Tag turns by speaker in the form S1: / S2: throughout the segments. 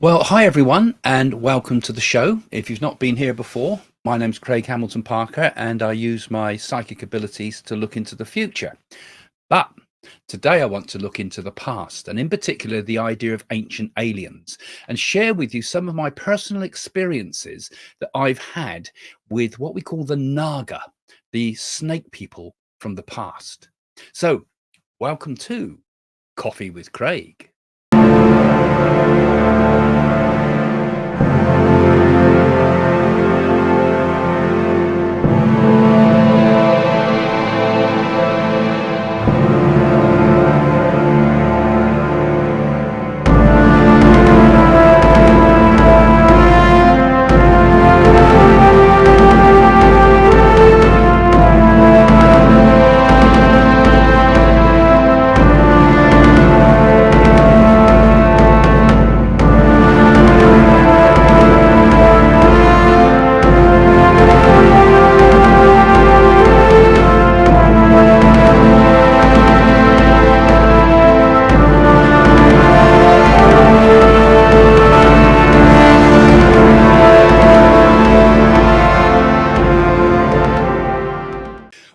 S1: Well, hi everyone, and welcome to the show. If you've not been here before, my name's Craig Hamilton Parker, and I use my psychic abilities to look into the future. But today I want to look into the past, and in particular, the idea of ancient aliens, and share with you some of my personal experiences that I've had with what we call the Naga, the snake people from the past. So, welcome to Coffee with Craig.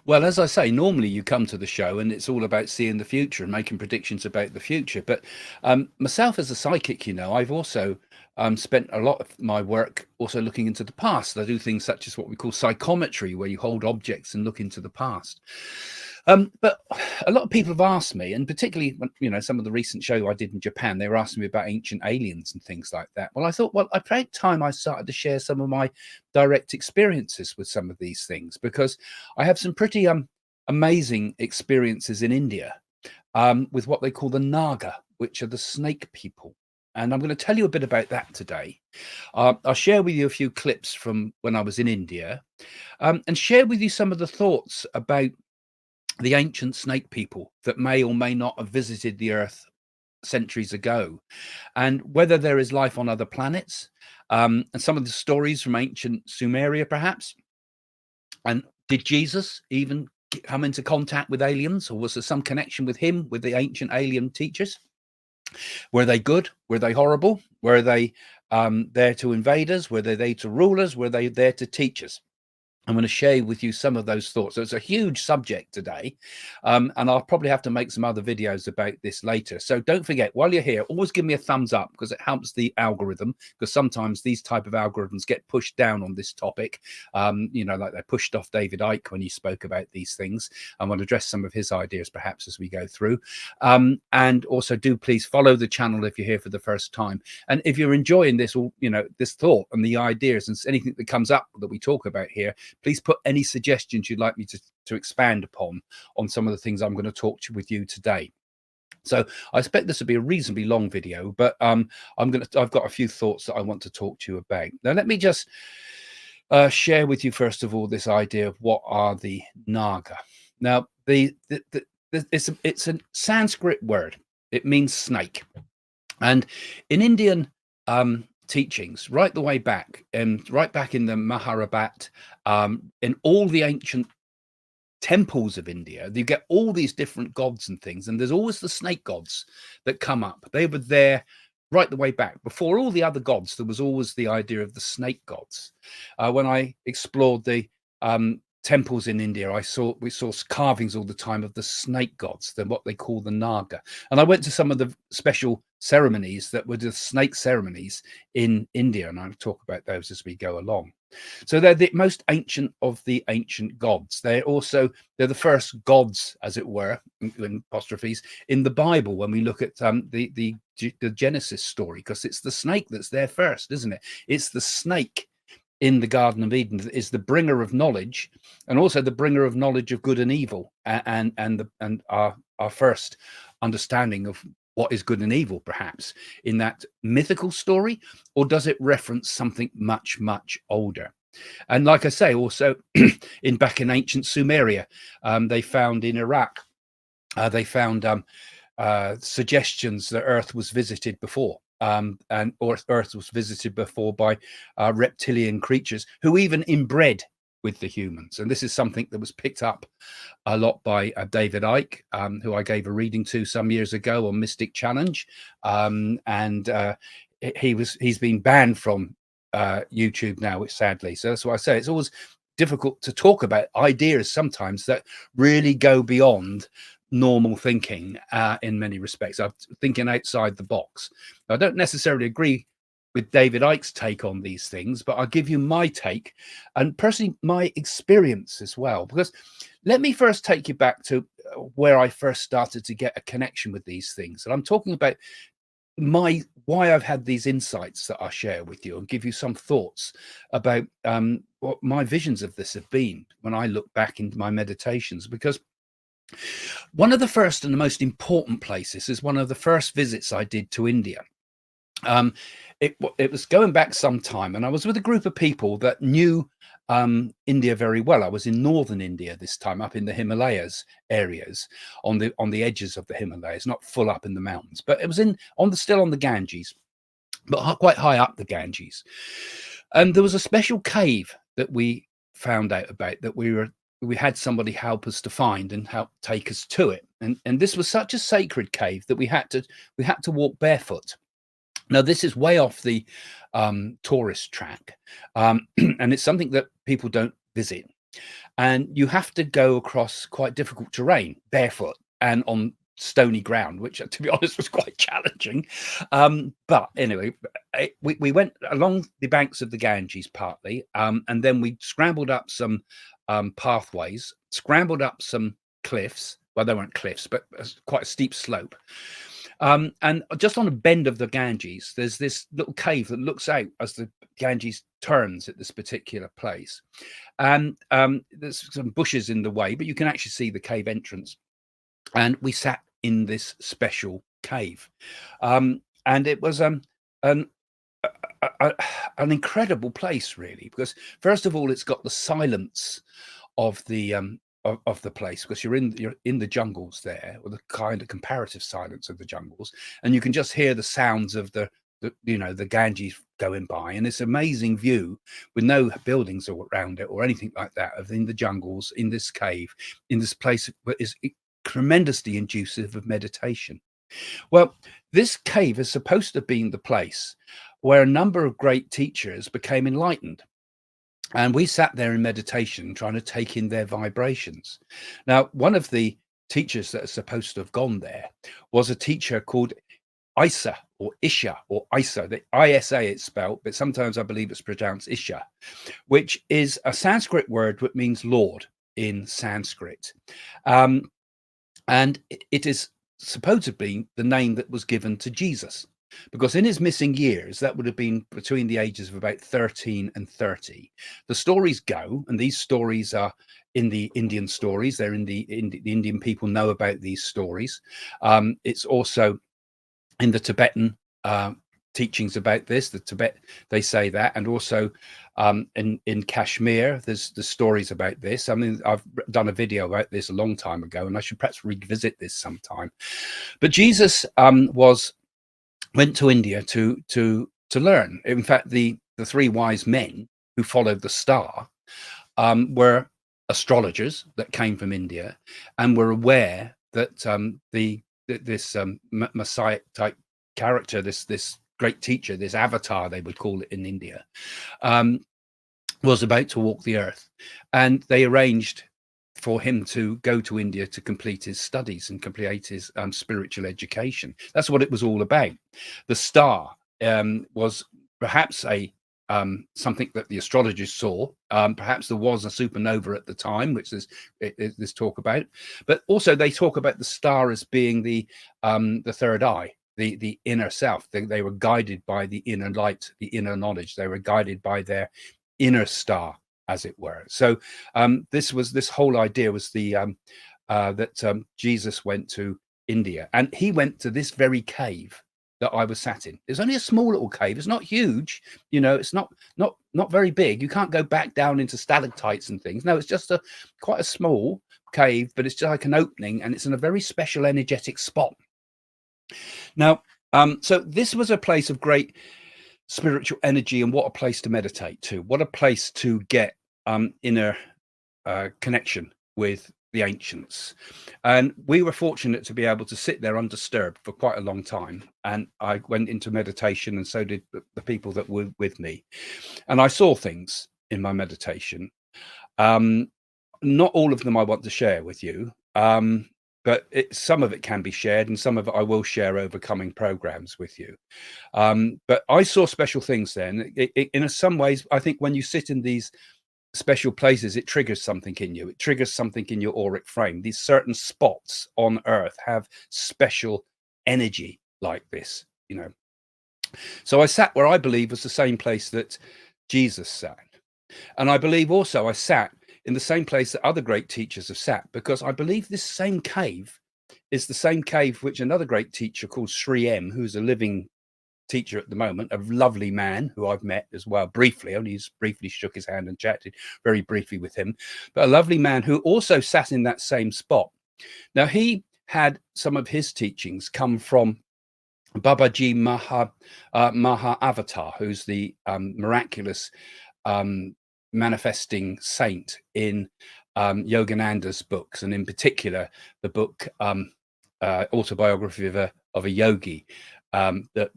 S1: Well, as I say, normally you come to the show and it's all about seeing the future and making predictions about the future. But myself as a psychic, I've also spent a lot of my work also looking into the past. I do things such as what we call psychometry, where you hold objects and look into the past. But a lot of people have asked me, and particularly when, some of the recent show I did in Japan, they were asking me about ancient aliens and things like that. Well, I thought, well, about time I started to share some of my direct experiences with some of these things, because I have some pretty amazing experiences in India with what they call the Naga, which are the snake people. And I'm going to tell you a bit about that today. I'll share with you a few clips from when I was in India and share with you some of the thoughts about the ancient snake people that may or may not have visited the earth centuries ago, and whether there is life on other planets, and some of the stories from ancient Sumeria, perhaps. And did Jesus even come into contact with aliens, or was there some connection with him, with the ancient alien teachers? Were they good? Were they horrible? Were they there to invade us? Were they there to rule us? Were they there to teach us? I'm going to share with you some of those thoughts. So it's a huge subject today, and I'll probably have to make some other videos about this later. So don't forget, while you're here, always give me a thumbs up, because it helps the algorithm, because sometimes these type of algorithms get pushed down on this topic. Like they pushed off David Icke when he spoke about these things. I want to address some of his ideas perhaps as we go through. And also do please follow the channel if you're here for the first time. And if you're enjoying this, this thought and the ideas and anything that comes up that we talk about here, please put any suggestions you'd like me to expand upon on some of the things I'm going to talk with you today. So I expect this will be a reasonably long video, but I've got a few thoughts that I want to talk to you about. Now, let me just share with you first of all this idea of what are the Naga. Now, it's a Sanskrit word. It means snake, and in Indian teachings right the way back, and right back in the Mahabharata, in all the ancient temples of India, you get all these different gods and things, and there's always the snake gods that come up. They were there right the way back. Before all the other gods, there was always the idea of the snake gods. When I explored the temples in India, we saw carvings all the time of the snake gods, what they call the Naga. And I went to some of the special ceremonies that were the snake ceremonies in India, and I'll talk about those as we go along. So they're the most ancient of the ancient gods. They're the first gods, as it were, in apostrophes, in the Bible when we look at the Genesis story, because it's the snake that's there first, isn't it? It's the snake in the Garden of Eden is the bringer of knowledge, and also the bringer of knowledge of good and evil, and our first understanding of what is good and evil, perhaps, in that mythical story, or does it reference something much, much older? And like I say, also back in ancient Sumeria, they found in Iraq, they found suggestions that Earth was visited before. Or Earth was visited before by reptilian creatures who even inbred with the humans. And this is something that was picked up a lot by David Icke, who I gave a reading to some years ago on Mystic Challenge. he's been banned from YouTube now, which sadly. So that's why I say it's always difficult to talk about ideas sometimes that really go beyond normal thinking in many respects. I'm thinking outside the box. I don't necessarily agree with David Icke's take on these things, but I'll give you my take and personally my experience as well. Because let me first take you back to where I first started to get a connection with these things. And I'm talking about why I've had these insights that I'll share with you and give you some thoughts about what my visions of this have been when I look back into my meditations. Because one of the first and the most important places is one of the first visits I did to India. It was going back some time, and I was with a group of people that knew India very well. I was in northern India this time, up in the Himalayas areas, on the edges of the Himalayas, not full up in the mountains, but it was still on the Ganges, but quite high up the Ganges. And there was a special cave that we found out about that we had somebody help us to find and help take us to it. And this was such a sacred cave that we had to walk barefoot. Now, this is way off the tourist track, and it's something that people don't visit. And you have to go across quite difficult terrain barefoot and on stony ground, which, to be honest, was quite challenging. But anyway, we went along the banks of the Ganges partly, and then we scrambled up some pathways, scrambled up some cliffs. Well, they weren't cliffs, but quite a steep slope. And just on a bend of the Ganges, there's this little cave that looks out as the Ganges turns at this particular place. And there's some bushes in the way, but you can actually see the cave entrance. And we sat in this special cave. And it was an incredible place, really, because first of all, it's got the silence of the place, because you're in the jungles there, or the kind of comparative silence of the jungles, and you can just hear the sounds of the Ganges going by, and this amazing view with no buildings around it or anything like that, of in the jungles, in this cave, in this place that is tremendously inducive of meditation. Well, this cave is supposed to have been the place where a number of great teachers became enlightened. And we sat there in meditation trying to take in their vibrations. Now, one of the teachers that are supposed to have gone there was a teacher called Isa or Isha or Isa. The ISA it's spelled, but sometimes I believe it's pronounced Isha, which is a Sanskrit word that means Lord in Sanskrit. And it is supposedly the name that was given to Jesus, because in his missing years, that would have been between the ages of about 13 and 30. The stories go, and these stories are in the Indian stories. They're the Indian people know about these stories. It's also in the Tibetan teachings about this. The Tibet, they say that, and also in Kashmir, there's the stories about this. I mean, I've done a video about this a long time ago, and I should perhaps revisit this sometime. But Jesus went to India to learn. In fact, the three wise men who followed the star were astrologers that came from India, and were aware that this Messiah type character, this great teacher, this avatar they would call it in India, was about to walk the earth, and they arranged for him to go to India to complete his studies and complete his spiritual education. That's what it was all about. The star was perhaps something that the astrologers saw. Perhaps there was a supernova at the time, which there's talk about. But also they talk about the star as being the third eye, the inner self. They were guided by the inner light, the inner knowledge. They were guided by their inner star, as it were. So this whole idea was that Jesus went to India, and he went to this very cave that I was sat in. It's only a small little cave. It's not huge, it's not very big. You can't go back down into stalactites and things. No, it's just quite a small cave, but it's just like an opening, and it's in a very special energetic spot. Now, so this was a place of great spiritual energy, and what a place to meditate to, what a place to get inner connection with the ancients, and we were fortunate to be able to sit there undisturbed for quite a long time. And I went into meditation, and so did the people that were with me. And I saw things in my meditation. Not all of them I want to share with you, but some of it can be shared, and some of it I will share over coming programs with you. But I saw special things then. In some ways, I think when you sit in these special places, it triggers something in you. It triggers something in your auric frame. These certain spots on Earth have special energy like this, you know. So I sat where I believe was the same place that Jesus sat. And I believe also I sat in the same place that other great teachers have sat, because I believe this same cave is the same cave which another great teacher called Sri M, who's a living teacher at the moment, a lovely man who I've met as well, briefly, only briefly shook his hand and chatted very briefly with him, but a lovely man who also sat in that same spot. Now, he had some of his teachings come from Babaji Maha Avatar, who's the miraculous manifesting saint in Yogananda's books, and in particular the book Autobiography of a Yogi, that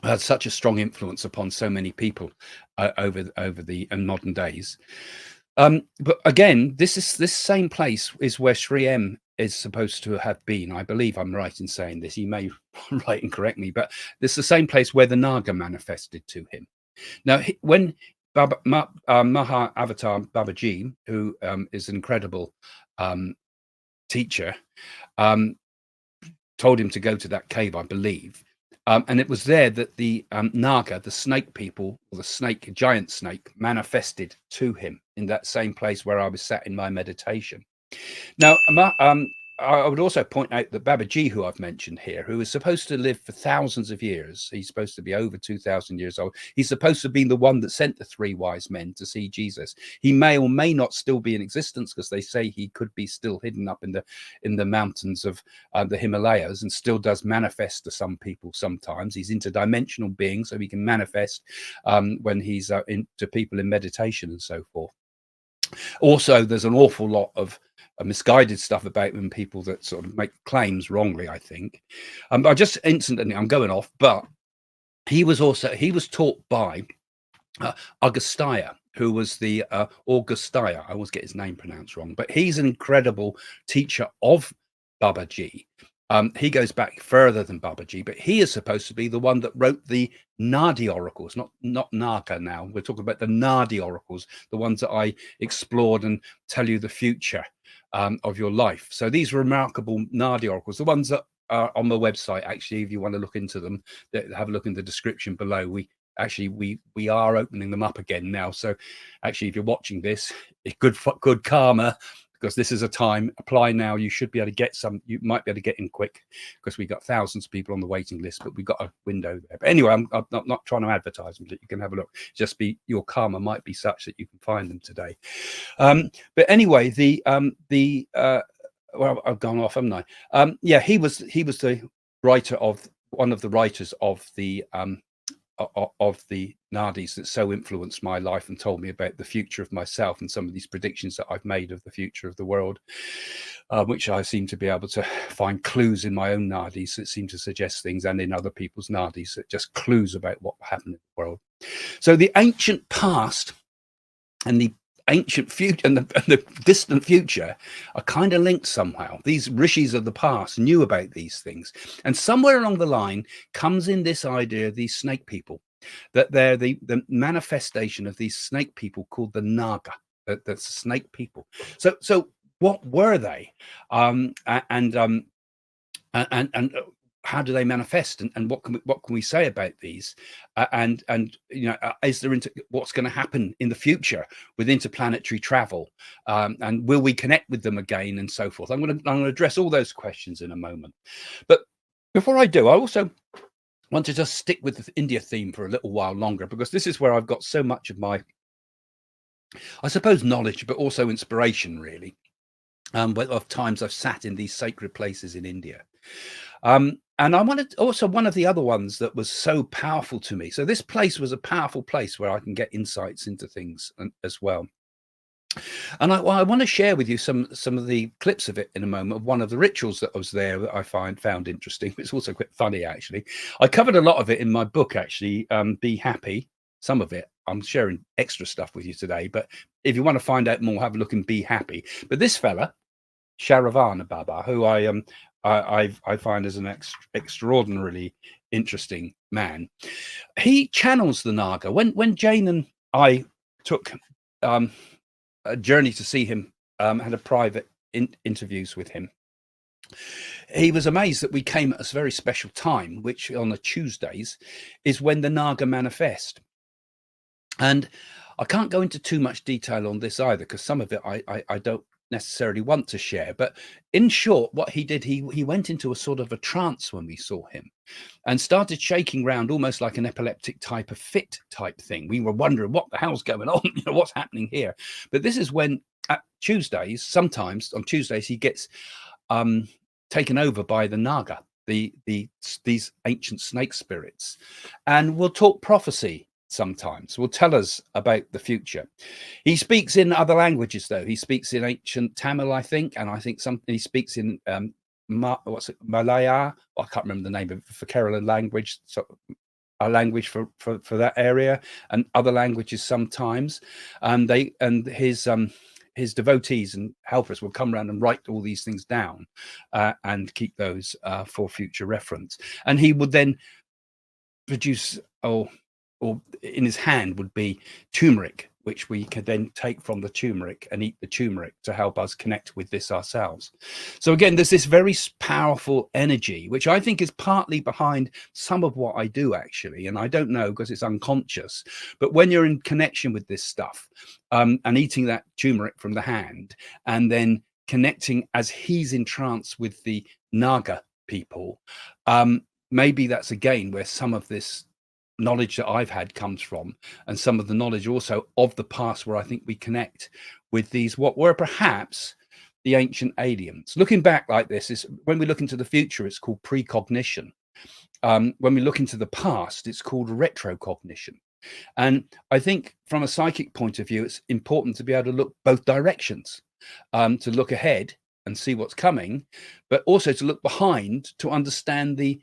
S1: had such a strong influence upon so many people over the modern days. But again, this same place is where Sri M is supposed to have been. I believe I'm right in saying this. He may write and correct me, but this is the same place where the Naga manifested to him. Now, when Maha Avatar Babaji, who is an incredible teacher, told him to go to that cave, I believe. And it was there that the Naga, the snake people, or the snake, giant snake, manifested to him in that same place where I was sat in my meditation. Now, I would also point out that Babaji, who I've mentioned here, who is supposed to live for thousands of years, he's supposed to be over 2,000 years old. He's supposed to be the one that sent the 3 wise men to see Jesus. He may or may not still be in existence, because they say he could be still hidden up in the mountains of the Himalayas, and still does manifest to some people sometimes. He's interdimensional being, so he can manifest when he's to people in meditation and so forth. Also, there's an awful lot of misguided stuff about him, people that sort of make claims wrongly, I think. I just instantly, I'm going off, but he was taught by Augustia, who was the Augustia. I always get his name pronounced wrong, but he's an incredible teacher of Babaji. He goes back further than Babaji, but he is supposed to be the one that wrote the NAADI oracles, not Naga now. We're talking about the NAADI oracles, the ones that I explored and tell you the future of your life. So these remarkable NAADI oracles, the ones that are on the website, actually, if you want to look into them, have a look in the description below. We are opening them up again now. So actually, if you're watching this, it's good karma, because this is a time. Apply now. You should be able to get some. You might be able to get in quick, because we've got thousands of people on the waiting list, but we've got a window there. But anyway, I'm not trying to advertise them, but you can have a look. Just your karma might be such that you can find them today. But anyway, well, I've gone off, haven't I? Yeah, he was the writer of one of the writers of the NAADIs that so influenced my life and told me about the future of myself and some of these predictions that I've made of the future of the world, which I seem to be able to find clues in my own NAADIs that seem to suggest things, and in other people's NAADIs that just clues about what happened in the world. So the ancient past and the ancient future and the distant future are kind of linked somehow. These rishis of the past knew about these things, and somewhere along the line comes in this idea of these snake people, that they're the manifestation of these snake people called the Naga. That's snake people. So what were they, and how do they manifest, and what can we say about these, and you know, is there what's going to happen in the future with interplanetary travel, and will we connect with them again, and so forth. I'm going to address all those questions in a moment, but before I do, I also want to just stick with the India theme for a little while longer, because this is where I've got so much of my, I suppose, knowledge, but also inspiration, really, of times I've sat in these sacred places in India. And I wanted also, one of the other ones that was so powerful to me. So this place was a powerful place where I can get insights into things as well. And I want to share with you some of the clips of it in a moment, of one of the rituals that was there that I found interesting. It's also quite funny, actually. I covered a lot of it in my book, actually. Be Happy. Some of it I'm sharing extra stuff with you today, but if you want to find out more, have a look in Be Happy. But this fella, Sharavana Baba, who I find as an extraordinarily interesting man, he channels the Naga. When Jane and I took a journey to see him, had a private interviews with him, he was amazed that we came at a very special time, which on the Tuesdays is when the Naga manifest. And I can't go into too much detail on this either, because some of it I don't necessarily want to share. But in short, what he did, he went into a sort of a trance when we saw him, and started shaking around almost like an epileptic type of fit type thing. We were wondering what the hell's going on, what's happening here. But this is when at Tuesdays, sometimes on Tuesdays, he gets taken over by the Naga, these ancient snake spirits, and we'll talk prophecy. Sometimes will tell us about the future. He speaks in other languages, though. He speaks in ancient Tamil, I think, and I think he speaks in Malaya. I can't remember the name of it, for Kerala language, so a language for that area, and other languages sometimes. And his devotees and helpers will come around and write all these things down and keep those for future reference. And he would then produce or in his hand would be turmeric, which we could then take from the turmeric and eat the turmeric to help us connect with this ourselves. So again, there's this very powerful energy, which I think is partly behind some of what I do, actually. And I don't know, because it's unconscious, but when you're in connection with this stuff and eating that turmeric from the hand, and then connecting as he's in trance with the Naga people, maybe that's again where some of this knowledge that I've had comes from, and some of the knowledge also of the past, where I think we connect with these what were perhaps the ancient aliens. Looking back like this is when we look into the future, it's called precognition. When we look into the past, it's called retrocognition. And I think from a psychic point of view, it's important to be able to look both directions, to look ahead and see what's coming, but also to look behind to understand the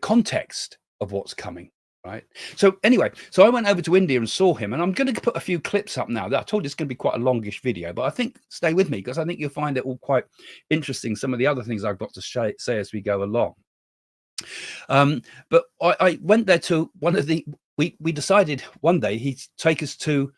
S1: context of what's coming, right? So anyway, so I went over to India and saw him, and I'm going to put a few clips up now. I told you it's going to be quite a longish video, but I think stay with me, because I think you'll find it all quite interesting, some of the other things I've got to say as we go along. But I went there to one of the, we decided one day he'd take us to,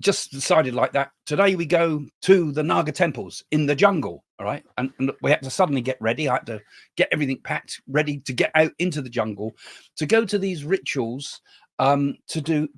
S1: just decided like that, today we go to the Naga temples in the jungle, all right? And we had to suddenly get ready. I had to get everything packed, ready to get out into the jungle, to go to these rituals, to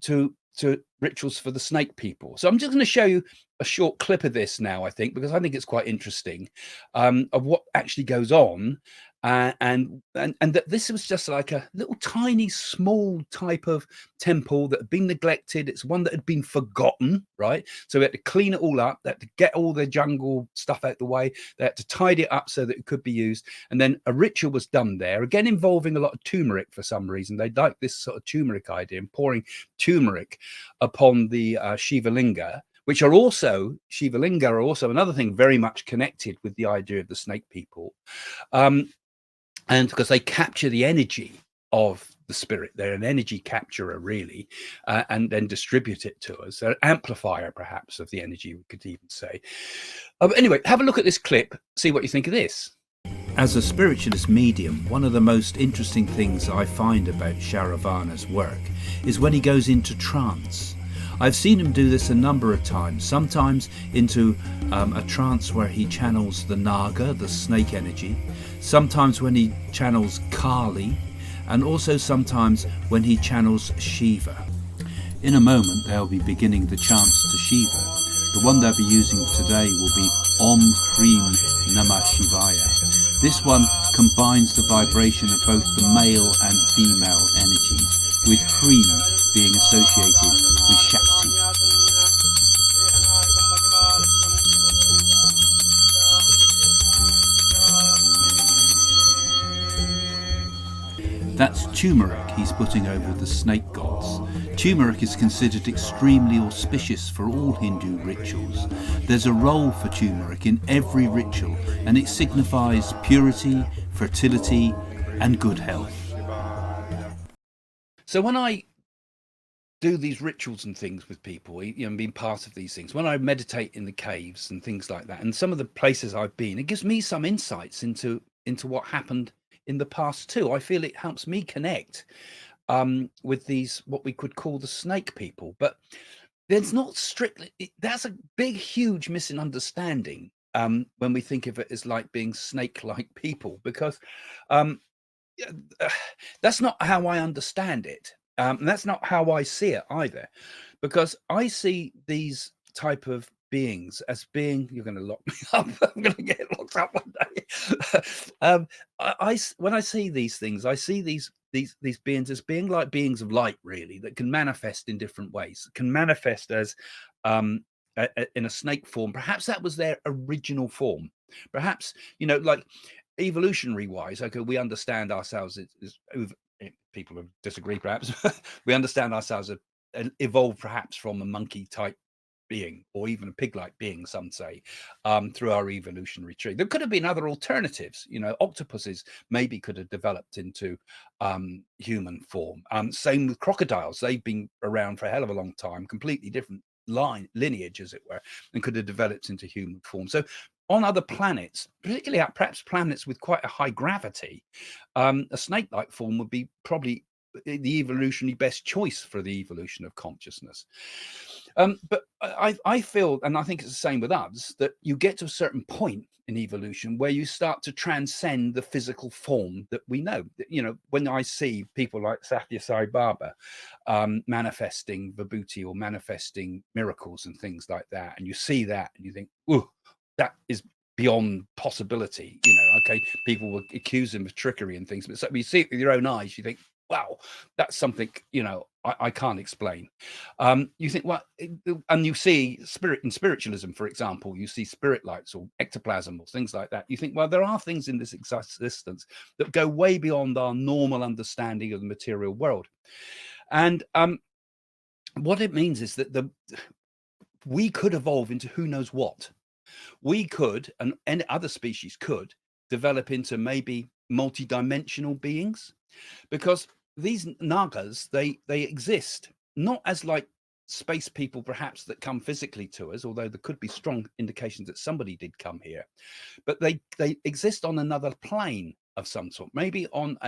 S1: rituals for the snake people. So I'm just going to show you a short clip of this now, I think, because I think it's quite interesting, of what actually goes on. And that this was just like a little tiny small type of temple that had been neglected. It's one that had been forgotten, right? So we had to clean it all up. They had to get all the jungle stuff out the way. They had to tidy it up so that it could be used. And then a ritual was done there, again involving a lot of turmeric for some reason. They like this sort of turmeric idea, and pouring turmeric upon the Shiva Linga, which are also, Shiva Linga are also another thing very much connected with the idea of the snake people. And because they capture the energy of the spirit, they're an energy capturer, really, and then distribute it to us. They're an amplifier, perhaps, of the energy, we could even say. Anyway, have a look at this clip, see what you think of this. As a spiritualist medium, one of the most interesting things I find about Sharavana's work is when he goes into trance. I've seen him do this a number of times, sometimes into a trance where he channels the Naga, the snake energy, sometimes when he channels Kali, and also sometimes when he channels Shiva. In a moment they'll be beginning the chants to Shiva. The one they'll be using today will be Om Hrim Namah Shivaya. This one combines the vibration of both the male and female energies, with Hrim being associated with Shakti. That's turmeric he's putting over the snake gods
S2: Turmeric is considered extremely auspicious for all Hindu rituals. There's a role for turmeric in every ritual, and it signifies purity, fertility, and good health.
S1: So when I do these rituals and things with people, being part of these things, when I meditate in the caves and things like that, and some of the places I've been, it gives me some insights into what happened in the past too. I feel it helps me connect with these, what we could call the snake people. But there's not strictly, that's a big, huge misunderstanding when we think of it as like being snake-like people, because um, that's not how I understand it. And that's not how I see it either, because I see these type of beings as being, you're going to lock me up, I'm going to get locked up one day. When I see these things, I see these beings as being like beings of light, really, that can manifest in different ways, can manifest as in a snake form. Perhaps that was their original form. Perhaps, like evolutionary wise, okay, we understand ourselves as people who disagree, perhaps. We understand ourselves as evolved perhaps from a monkey type being, or even a pig-like being, some say, through our evolutionary tree. There could have been other alternatives. Octopuses maybe could have developed into human form. Same with crocodiles. They've been around for a hell of a long time, completely different lineage, as it were, and could have developed into human form. So on other planets, particularly perhaps planets with quite a high gravity, a snake-like form would be probably the evolutionary best choice for the evolution of consciousness. But I feel, and I think it's the same with us, that you get to a certain point in evolution where you start to transcend the physical form that we know. When I see people like Satya Sai Baba manifesting vibhuti or manifesting miracles and things like that, and you see that and you think, "Ooh, that is beyond possibility." Okay, people will accuse him of trickery and things, but so you see it with your own eyes, you think, wow, that's something I can't explain. You think, well, and you see spirit in spiritualism, for example, you see spirit lights or ectoplasm or things like that. You think, well, there are things in this existence that go way beyond our normal understanding of the material world. And what it means is that we could evolve into who knows what. We could, and any other species could, develop into maybe multi-dimensional beings, because these Nagas, they exist not as like space people perhaps that come physically to us, although there could be strong indications that somebody did come here, but they exist on another plane of some sort, maybe on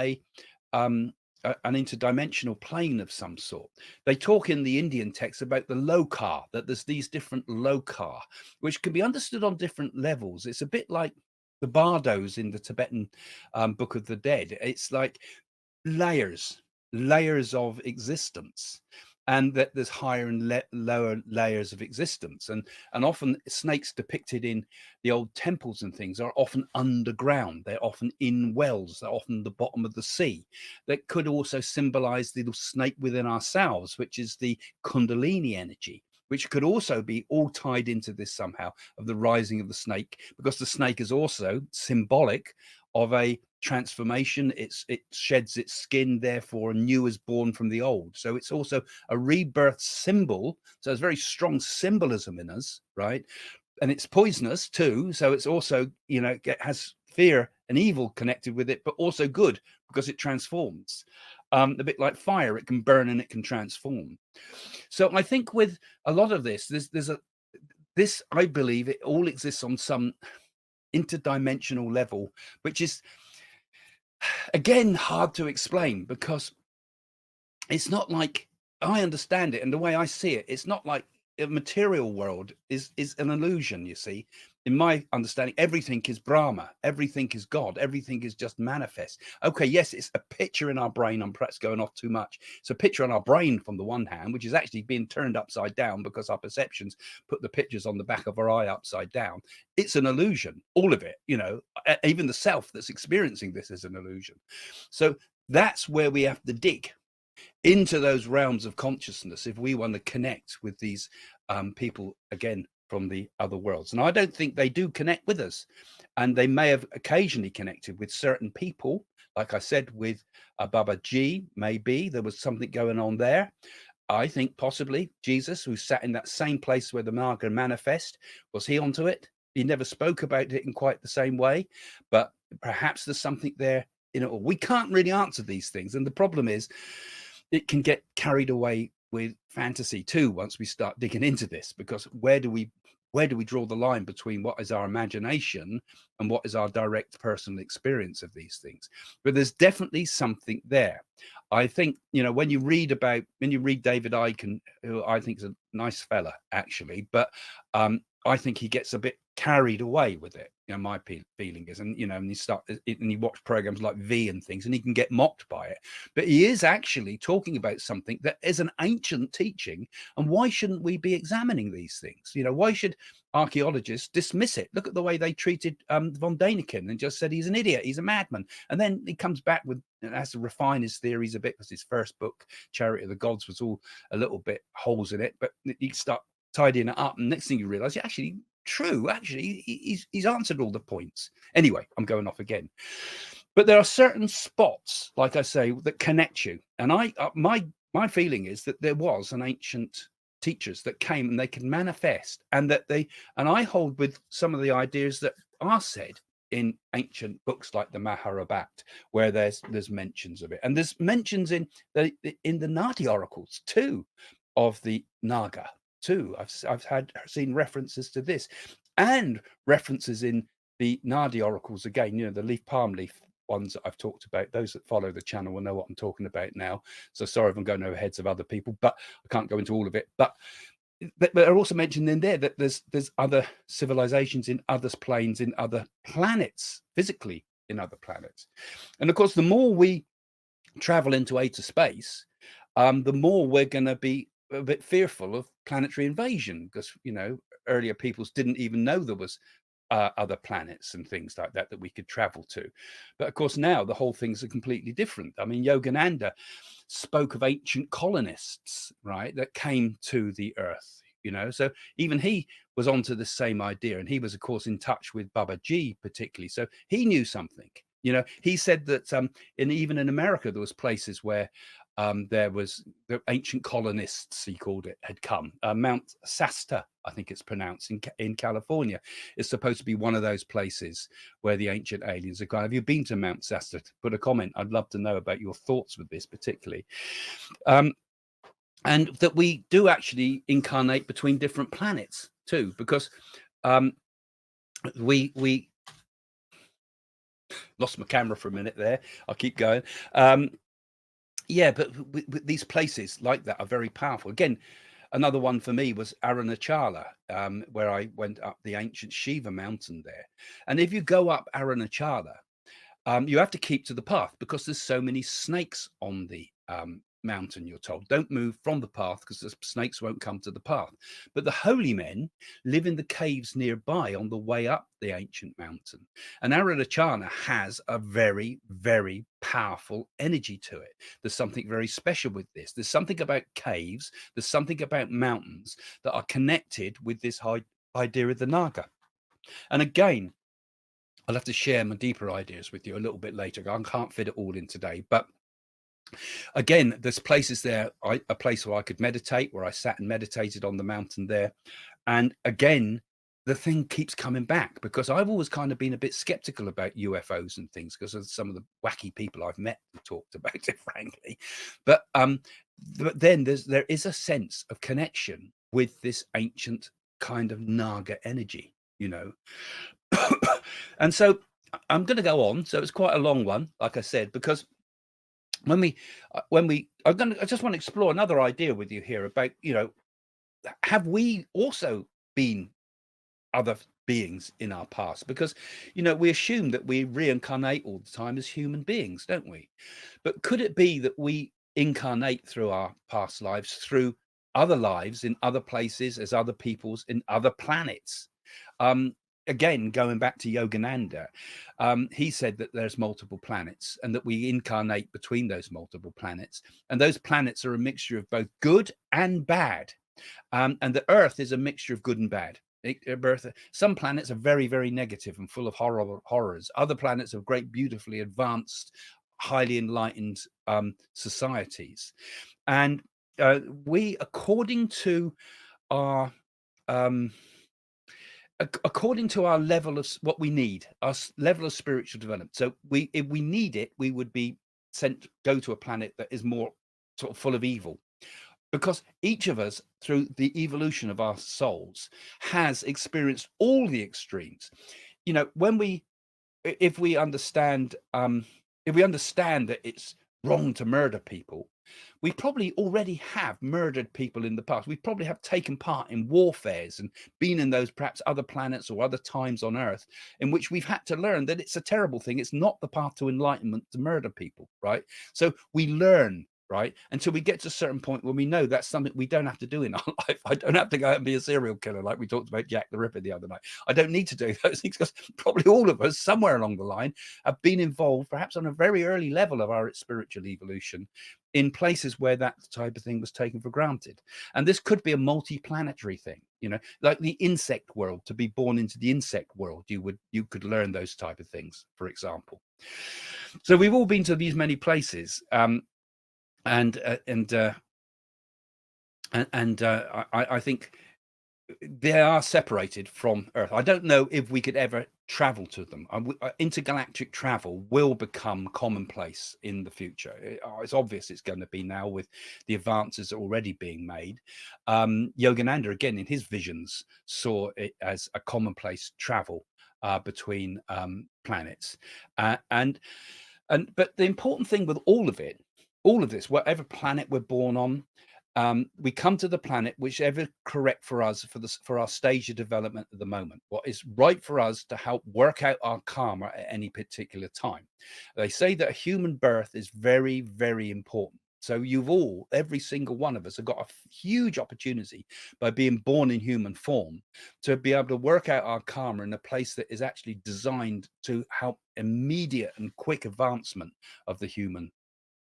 S1: an interdimensional plane of some sort. They talk in the Indian text about the lokar, that there's these different lokar, which can be understood on different levels. It's a bit like the bardos in the Tibetan Book of the Dead. It's like layers of existence, and that there's higher and lower layers of existence, and often snakes depicted in the old temples and things are often underground. They're often in wells. They're often the bottom of the sea. That could also symbolize the little snake within ourselves, which is the kundalini energy, which could also be all tied into this somehow, of the rising of the snake, because the snake is also symbolic of a transformation. It sheds its skin, therefore a new is born from the old. So it's also a rebirth symbol. So there's very strong symbolism in us, right? And it's poisonous too. So it's also, it has fear and evil connected with it, but also good, because it transforms. A bit like fire, it can burn and it can transform. So I think with a lot of this, this, I believe it all exists on some interdimensional level, which is, again, hard to explain, because it's not like I understand it, and the way I see it, it's not like a material world is an illusion. You see, in my understanding, everything is Brahma, everything is God, everything is just manifest. Okay, yes, it's a picture in our brain. I'm perhaps going off too much. It's a picture in our brain from the one hand, which is actually being turned upside down because our perceptions put the pictures on the back of our eye upside down. It's an illusion, all of it. Even the self that's experiencing this is an illusion. So that's where we have to dig into those realms of consciousness if we want to connect with these people again from the other worlds. And I don't think they do connect with us, and they may have occasionally connected with certain people, like I said, with Baba G. Maybe there was something going on there, I think possibly Jesus, who sat in that same place where the Naga manifest, was he onto it? He never spoke about it in quite the same way, but perhaps there's something there in it all. We can't really answer these things, and the problem is it can get carried away with fantasy too once we start digging into this, because where do we draw the line between what is our imagination and what is our direct personal experience of these things? But there's definitely something there. I think, when you read David Icke, who I think is a nice fella actually, but I think he gets a bit carried away with it. My feeling is, and you watch programs like V and things, and he can get mocked by it. But he is actually talking about something that is an ancient teaching, and why shouldn't we be examining these things? Why should archaeologists dismiss it? Look at the way they treated von Däniken and just said he's an idiot, he's a madman, and then he comes back with has to refine his theories a bit, because his first book, Chariot of the Gods, was all a little bit holes in it, but you start tidying it up, and next thing you realize, actually he's answered all the points. Anyway, I'm going off again, but there are certain spots, like I say, that connect you, and my feeling is that there was an ancient teachers that came and they could manifest, and I hold with some of the ideas that are said in ancient books like the Mahabharata, where there's mentions of it, and there's mentions in the NAADI oracles too, of the Naga too. I've seen references to this, and references in the NAADI oracles again. The palm leaf ones that I've talked about. Those that follow the channel will know what I'm talking about now. So sorry if I'm going over the heads of other people, but I can't go into all of it. But they're also mentioned in there that there's other civilizations in other planes, in other planets, physically in other planets. And of course, the more we travel into outer space, the more we're going to be a bit fearful of planetary invasion, because earlier peoples didn't even know there was other planets and things like that we could travel to. But of course now the whole thing's completely different. I mean, Yogananda spoke of ancient colonists, right, that came to the earth, so even he was onto the same idea, and he was of course in touch with Babaji particularly, so he knew something. He said that even in America there was places where there was the ancient colonists, he called it, had come. Mount Shasta, I think it's pronounced, in California, is supposed to be one of those places where the ancient aliens are gone. Have you been to Mount Shasta? Put a comment. I'd love to know about your thoughts with this particularly. And that we do actually incarnate between different planets too, because we lost my camera for a minute there. I'll keep going. Yeah, but these places like that are very powerful. Again, another one for me was Arunachala, where I went up the ancient Shiva mountain there. And if you go up Arunachala, you have to keep to the path, because there's so many snakes on the mountain, you're told. Don't move from the path, because the snakes won't come to the path. But the holy men live in the caves nearby on the way up the ancient mountain. And Arunachala has a very, very powerful energy to it. There's something very special with this. There's something about caves, there's something about mountains that are connected with this idea of the Naga. And again, I'll have to share my deeper ideas with you a little bit later. I can't fit it all in today, but again, there's places there, a place where I could meditate, where I sat and meditated on the mountain there. And again, the thing keeps coming back, because I've always kind of been a bit skeptical about UFOs and things, because of some of the wacky people I've met who talked about it, frankly. But then there is a sense of connection with this ancient kind of Naga energy, And so I'm going to go on. So it's quite a long one, like I said, because I just want to explore another idea with you here about, have we also been other beings in our past? Because, we assume that we reincarnate all the time as human beings, don't we? But could it be that we incarnate through our past lives, through other lives in other places, as other peoples in other planets? Again, going back to Yogananda, he said that there's multiple planets, and that we incarnate between those multiple planets. And those planets are a mixture of both good and bad. And the Earth is a mixture of good and bad. Some planets are very, very negative and full of horrors. Other planets are great, beautifully advanced, highly enlightened societies. And we, our um, according to our level of what we need, our level of spiritual development. So if we need it, we would be sent go to a planet that is more sort of full of evil, because each of us, through the evolution of our souls, has experienced all the extremes. When we if we understand that it's wrong to murder people, we probably already have murdered people in the past. We probably have taken part in warfares and been in those perhaps other planets or other times on Earth in which we've had to learn that it's a terrible thing. It's not the path to enlightenment to murder people, right? So we learn, right, until we get to a certain point when we know that's something we don't have to do in our life. I don't have to go out and be a serial killer like we talked about Jack the Ripper the other night. I don't need to do those things, because probably all of us somewhere along the line have been involved, perhaps on a very early level of our spiritual evolution, in places where that type of thing was taken for granted. And this could be a multi-planetary thing, like the insect world. To be born into the insect world, you could learn those type of things, for example. So we've all been to these many places, and I think they are separated from Earth. I don't know if we could ever travel to them. Intergalactic travel will become commonplace in the future. It's obvious it's going to be now, with the advances already being made. Yogananda, again, in his visions, saw it as a commonplace travel between planets. But the important thing with all of this, whatever planet we're born on, we come to the planet whichever correct for us, for our stage of development at the moment, what is right for us to help work out our karma at any particular time. They say that a human birth is very, very important. So every single one of us have got a huge opportunity, by being born in human form, to be able to work out our karma in a place that is actually designed to help immediate and quick advancement of the human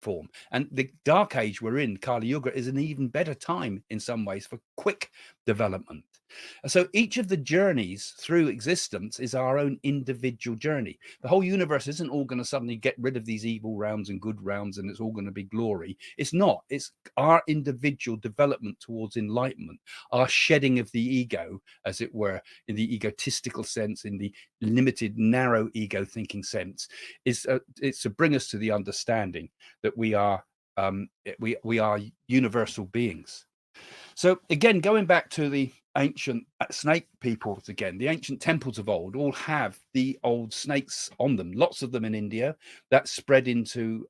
S1: form. And the dark age we're in, Kali Yuga, is an even better time in some ways for quick development. So each of the journeys through existence is our own individual journey. The whole universe isn't all going to suddenly get rid of these evil rounds and good rounds and it's all going to be glory. It's not. It's our individual development towards enlightenment, our shedding of the ego, as it were, in the egotistical sense, in the limited, narrow ego thinking sense. It's to bring us to the understanding that we are universal beings. So again, going back to the ancient snake peoples, again, the ancient temples of old all have the old snakes on them. Lots of them in India. That spread into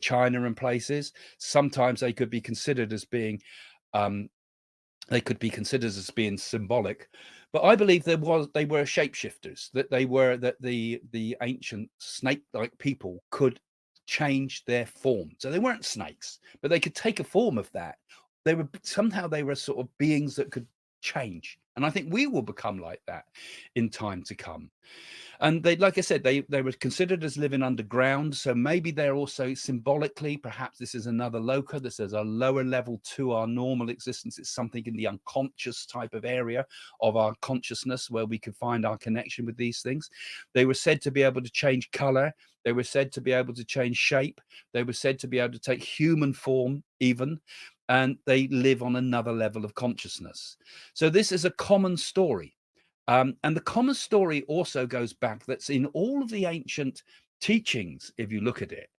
S1: China and places. Sometimes they could be considered as being symbolic, but I believe they were shapeshifters. That the ancient snake-like people could change their form. So they weren't snakes, but they could take a form of that. They were sort of beings that could change, and I think we will become like that in time to come. And they, like I said, they were considered as living underground. So maybe they're also symbolically, perhaps this is another loka. This is a lower level to our normal existence. It's something in the unconscious type of area of our consciousness where we could find our connection with these things. They were said to be able to change color. They were said to be able to change shape. They were said to be able to take human form even. And they live on another level of consciousness. So this is a common story. And the common story also goes back, that's in all of the ancient teachings, if you look at it.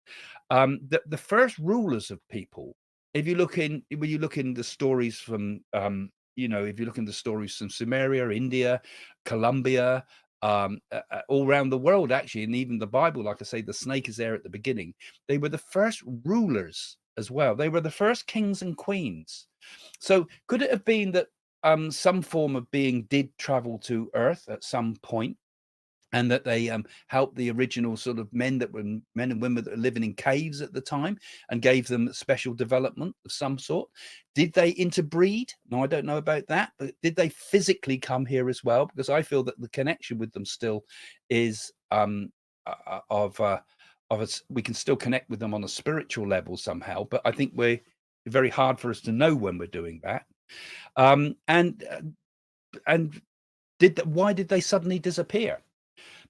S1: The first rulers of people, when you look in the stories from, if you look in the stories from Sumeria, India, Colombia, all around the world, actually, and even the Bible, like I say, the snake is there at the beginning. They were the first rulers as well. They were the first kings and queens. So could it have been that some form of being did travel to Earth at some point, and that they helped the original sort of men and women that were living in caves at the time, and gave them special development of some sort? Did they interbreed? No, I don't know about that, but did they physically come here as well? Because I feel that the connection with them still is we can still connect with them on a spiritual level somehow, but I think it's very hard for us to know when we're doing that. And why did they suddenly disappear?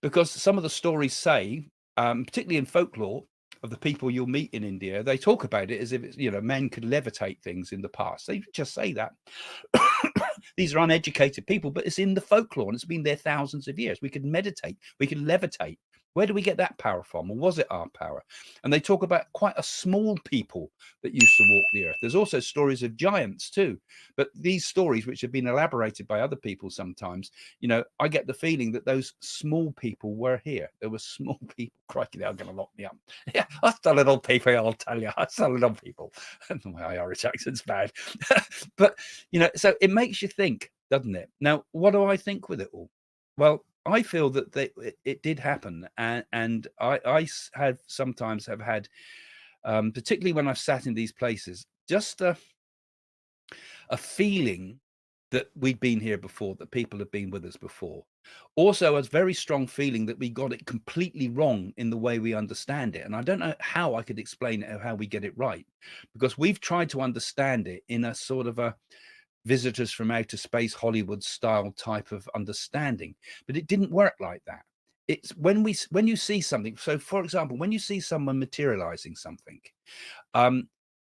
S1: Because some of the stories say, particularly in folklore, of the people you'll meet in India, they talk about it as if it's, men could levitate things in the past. They just say that. These are uneducated people, but it's in the folklore and it's been there thousands of years. We could meditate, we could levitate. Where do we get that power from? Or was it our power? And they talk about quite a small people that used to walk the earth. There's also stories of giants too. But these stories, which have been elaborated by other people sometimes, I get the feeling that those small people were here. There were small people. Crikey, they're going to lock me up. Yeah, us the little people, I'll tell you. Us the little people. My Irish accent's bad. But, so it makes you think, doesn't it? Now, what do I think with it all? Well, I feel that it did happen, and I have sometimes have had, particularly when I've sat in these places, just a feeling that we'd been here before, that people have been with us before. Also, a very strong feeling that we got it completely wrong in the way we understand it. And I don't know how I could explain it or how we get it right, because we've tried to understand it in a sort of a visitors from outer space Hollywood style type of understanding, but it didn't work like that. It's when you see something. So for example, when you see someone materializing something,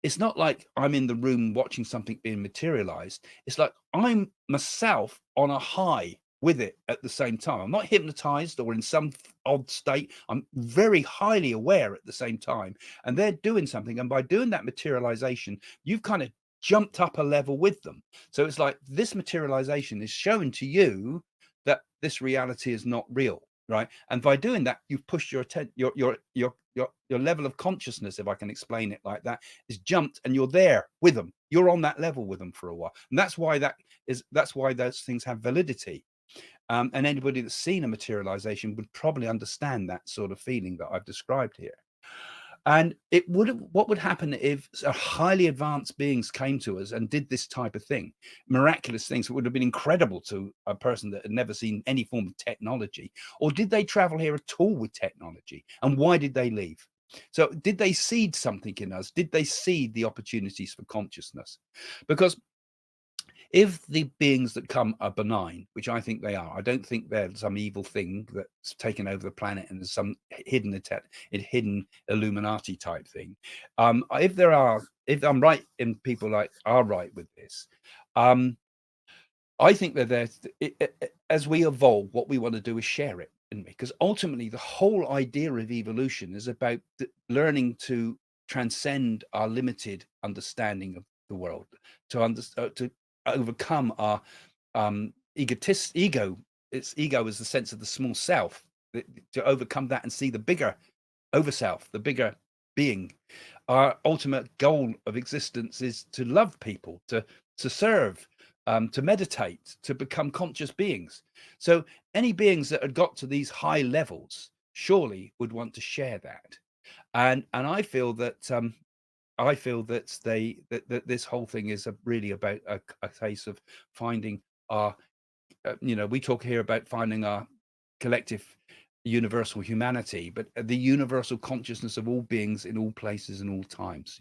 S1: it's not like I'm in the room watching something being materialized. It's like I'm myself on a high with it at the same time. I'm not hypnotized or in some odd state. I'm very highly aware at the same time, and they're doing something, and by doing that materialization, you've kind of jumped up a level with them. So it's like this materialization is showing to you that this reality is not real, right? And by doing that, you've pushed your level of consciousness, if I can explain it like that, is jumped, and you're there with them. You're on that level with them for a while, and that's why those things have validity. And anybody that's seen a materialization would probably understand that sort of feeling that I've described here. And what would happen if highly advanced beings came to us and did this type of thing, miraculous things that would have been incredible to a person that had never seen any form of technology? Or did they travel here at all with technology? And why did they leave? So did they seed something in us? Did they seed the opportunities for consciousness? Because if the beings that come are benign, which I think they are, I don't think they're some evil thing that's taken over the planet and there's some hidden Illuminati type thing. If I'm right and people are right with this, I think they're there. As we evolve, what we want to do is share it, because ultimately the whole idea of evolution is about learning to transcend our limited understanding of the world, to overcome our ego. Its ego is the sense of the small self, to overcome that and see the bigger over self, the bigger being. Our ultimate goal of existence is to love people, to serve, to meditate, to become conscious beings. So any beings that had got to these high levels surely would want to share that. And I feel that that this whole thing is really about a case of finding our, we talk here about finding our collective universal humanity, but the universal consciousness of all beings in all places and all times.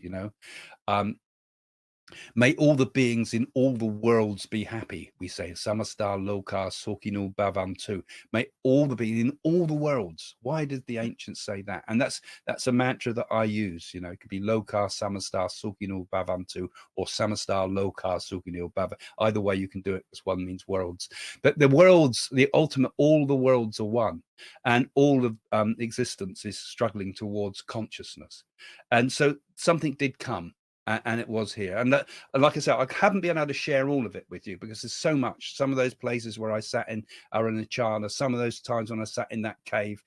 S1: May all the beings in all the worlds be happy, we say. Samastar Loka Sokino Bhavantu. May all the beings in all the worlds. Why did the ancients say that? And that's a mantra that I use. It could be Loka Samastar Sokino Bhavantu or Samastar Loka Sokino Bhavantu. Either way you can do it, because one means worlds. But the worlds, the ultimate, all the worlds are one. And all of existence is struggling towards consciousness. And so something did come. And it was here. And like I said, I haven't been able to share all of it with you because there's so much. Some of those places where I sat in Arunachala, some of those times when I sat in that cave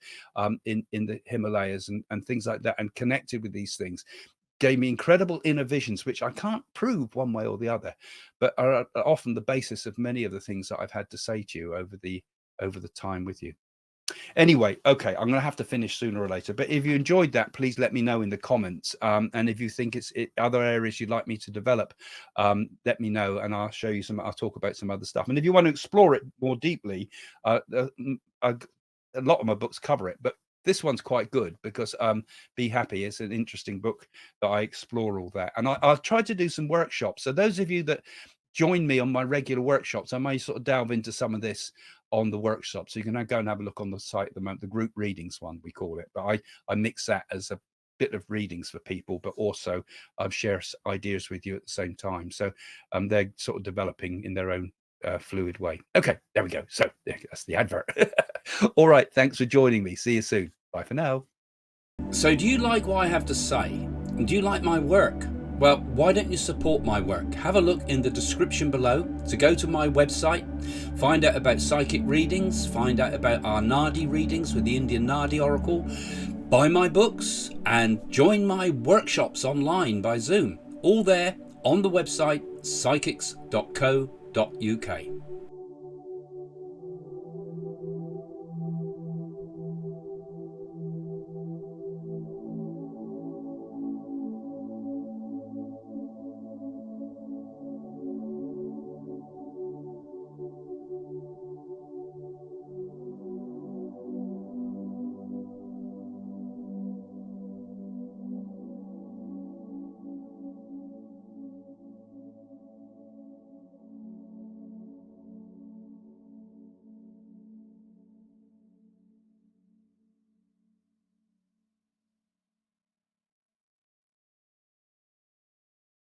S1: in the Himalayas and things like that, and connected with these things, gave me incredible inner visions, which I can't prove one way or the other, but are often the basis of many of the things that I've had to say to you over the time with you. Anyway, okay, I'm going to have to finish sooner or later. But if you enjoyed that, please let me know in the comments. And if you think it's other areas you'd like me to develop, let me know, and I'll show you I'll talk about some other stuff. And if you want to explore it more deeply, a lot of my books cover it, but this one's quite good because Be Happy is an interesting book that I explore all that. And I'll try to do some workshops. So those of you that join me on my regular workshops, I may sort of delve into some of this on the workshop. So you can now go and have a look on the site at the moment, the group readings one, we call it. But I mix that as bit of readings for people, but also share ideas with you at the same time. So they're sort of developing in their own fluid way. Okay, there we go. So that's the advert. All right, thanks for joining me. See you soon. Bye for now. So do you like what I have to say? And do you like my work? Well, why don't you support my work? Have a look in the description below to go to my website, find out about psychic readings, find out about our NAADI readings with the Indian NAADI Oracle, buy my books and join my workshops online by Zoom. All there on the website psychics.co.uk.